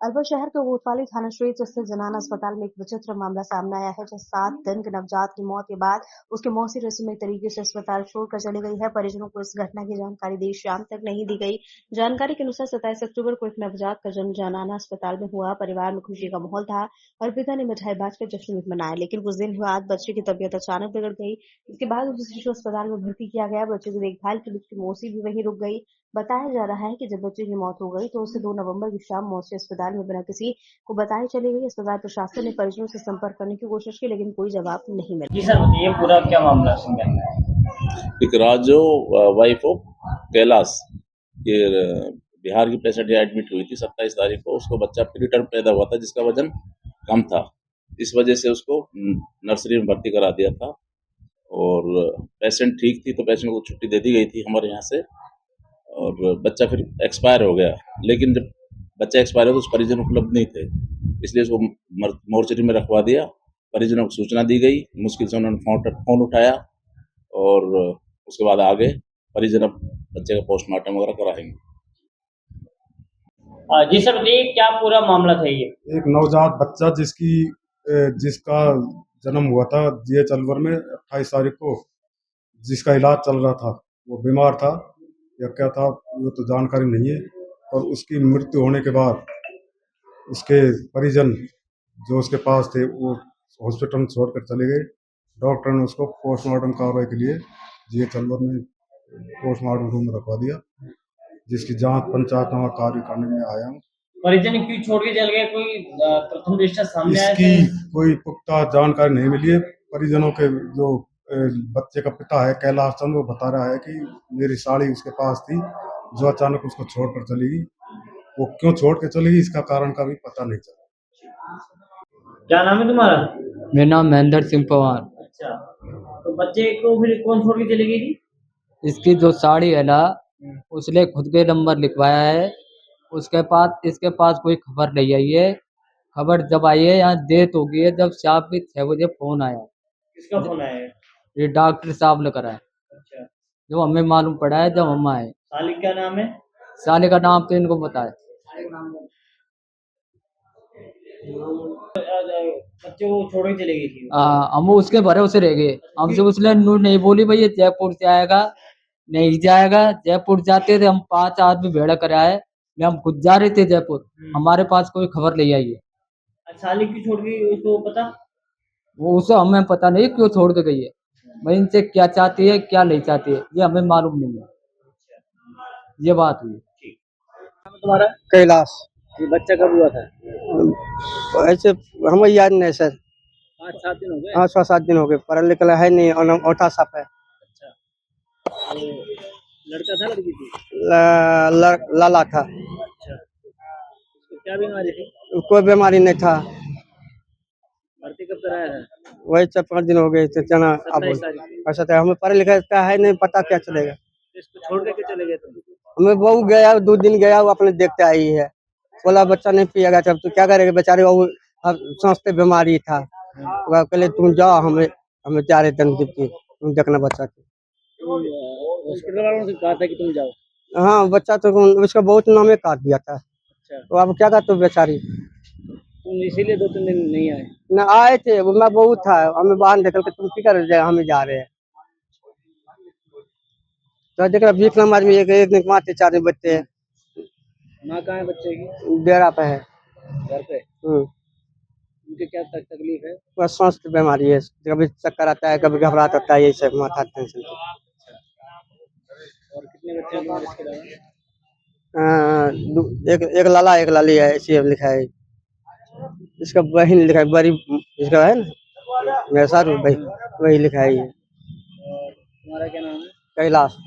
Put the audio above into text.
अलवर शहर के कोतवाली थाना क्षेत्र स्थित जनाना अस्पताल में एक विचित्र मामला सामने आया है, जहां 7 दिन के नवजात की मौत के बाद उसकी मौसी रस्मी तरीके से अस्पताल छोड़कर चली गई है। परिजनों को इस घटना की जानकारी देर शाम तक नहीं दी गई। जानकारी के अनुसार 27 अक्टूबर को एक नवजात का जन्म जनाना अस्पताल में हुआ। परिवार में खुशी का माहौल था और पिता ने मिठाई बांटकर जश्न भी मनाया, लेकिन कुछ दिन बाद बच्चे की तबीयत अचानक बिगड़ गई। इसके बाद उसे शिशु अस्पताल में भर्ती किया गया। बच्चे की देखभाल के लिए उसकी मौसी भी वहीं रुक गई। बताया जा रहा है कि जब बच्चे की मौत हो गई तो उसे 2 नवंबर की शाम मौसी अस्पताल में बिना किसी को बताए चली गई। अस्पताल प्रशासन ने परिजनों से संपर्क करने की कोशिश की, लेकिन कोई जवाब नहीं मिला। जी सर, ये पूरा क्या मामला है? एक राजो वाइफ ऑफ कैलाश ये बिहार की पेशेंट एडमिट हुई थी 27 तारीख को। उसको बच्चा प्रीटर्म पैदा हुआ था जिसका वजन कम था। इस वजह से उसको नर्सरी में भर्ती करा दिया था और पेशेंट ठीक थी तो पेशेंट को छुट्टी दे दी गई थी हमारे यहाँ से। और बच्चा फिर एक्सपायर हो गया, लेकिन जब बच्चा एक्सपायर हो तो उस परिजन उपलब्ध नहीं थे, इसलिए उसको मोर्चरी में रखवा दिया। परिजनों को सूचना दी गई, मुश्किल से उन्होंने फ़ोन उठाया और उसके बाद आगे परिजन अब बच्चे का पोस्टमार्टम वगैरह कराएंगे। जी सर, बताइए क्या पूरा मामला था ये? एक नवजात बच्चा जिसका जन्म हुआ था जीएच अलवर में 28 तारीख को, जिसका इलाज चल रहा था। वो बीमार था या क्या था वो तो जानकारी नहीं है। और उसकी मृत्यु होने के बाद उसके परिजन जो उसके पास थे वो हॉस्पिटल छोड़कर चले गए। डॉक्टर ने उसको पोस्टमार्टम कार्रवाई के लिए जीएच अलवर में पोस्टमार्टम रूम में रखवा दिया, जिसकी जांच पंचायतनामा कार्य करने में आया हूँ। परिजन क्यों छोड़ के चल गए? कोई प्रथम दृष्टया सामने आया? इसकी कोई पुख्ता जानकारी नहीं मिली है। परिजनों के जो बच्चे का पिता है कैलाश चंद, वो बता रहा है कि मेरी साड़ी उसके पास थी जो अचानक उसको छोड़कर चली गई। वो क्यों छोड़ के चली गई इसका कारण का भी पता नहीं चला। क्या नाम है तुम्हारा? मेरा नाम महेंद्र सिंह पवार। अच्छा, तो बच्चे को फिर कौन छोड़ के चली गई थी? इसकी जो साड़ी है ना, उसने खुद के नंबर लिखवाया है। इसके पास कोई खबर नहीं आई है। खबर जब आई है यहाँ डेथ हो गई है, जब शाम के 6 बजे फोन आया। किसका फोन आया है? ये डॉक्टर साहब ने करा है। अच्छा, जो हमें मालूम पड़ा है जब हम आए। सालिक क्या नाम है? साले का नाम तो इनको पता है। बच्चे को छोड़ के चली गई थी। हम उसके भरोसे रह गए। हमसे उसने नहीं बोली भाई ये जयपुर से आएगा, नहीं जाएगा। जयपुर जाते थे हम 5 आदमी भेड़ा कराए, हम खुद जा रहे थे जयपुर। हमारे पास कोई खबर नहीं आई है। सालिक की छोड़ गई उसको पता? वो उसे हमें पता नहीं क्यों छोड़ के गई है। भाई इनसे क्या चाहती है क्या नहीं चाहती है ये हमें मालूम नहीं है। ये बात हुई। तुम्हारा कैलाश। ये बच्चा कब हुआ था? ऐसे हमें याद नहीं सर। 5-7 दिन हो गए। हाँ 6-7 दिन हो गए। पढ़ा लिखा है नहीं और औठा साफ है। अच्छा, तो लड़का था लड़की थी? लाला था। अच्छा, उसको क्या बीमारी थी? कोई बीमारी नहीं था। भर्ती कब कराया था? वही 4-5 दिन हो गए थे जना। अब 27 तारीख को। ऐसा था हमें पढ़ा लिखा का है नहीं, पता क्या चलेगा। इसको छोड़ के चले गए तुम? हमें बहू गया 2 दिन गया, वो अपने देखते आई है। बोला बच्चा नहीं पिएगा तब तो क्या करेगा बेचारे। वो सांस पे बीमारी था। वो कहले तुम जाओ, हमें जा रहे थे तुम देखना बच्चा को। हॉस्पिटल वालों से कहा था कि तुम जाओ? हाँ बच्चा तो उसका बहुत नामे काट दिया था। अच्छा, तो अब क्या करते बेचारी। तुम इसीलिए 2-3 दिन नहीं आए? न आए थे, वो मैं बहुत था, हमें बाहर निकल के तुम की कर जाए, हमें जा रहे हैं। तो देखा 20 नंबर में एक मारते 4 बच्चे। माँ कहाँ है बच्चे की? डेरा पे है। घर पे? उनके क्या तकलीफ है? बस सांस की बीमारी है, कभी चक्कर आता है, कभी घबराहट होता है, यही सब माथा टेंशन। और कितने बच्चे हैं तुम्हारे इसके अलावा? एक लाला एक लाली है, ऐसी लिखा है। इसका बहन लिखा है बड़ी, इसका है ना मेरे साथ वही लिखा है ये। और तुम्हारा क्या नाम है? कैलाश।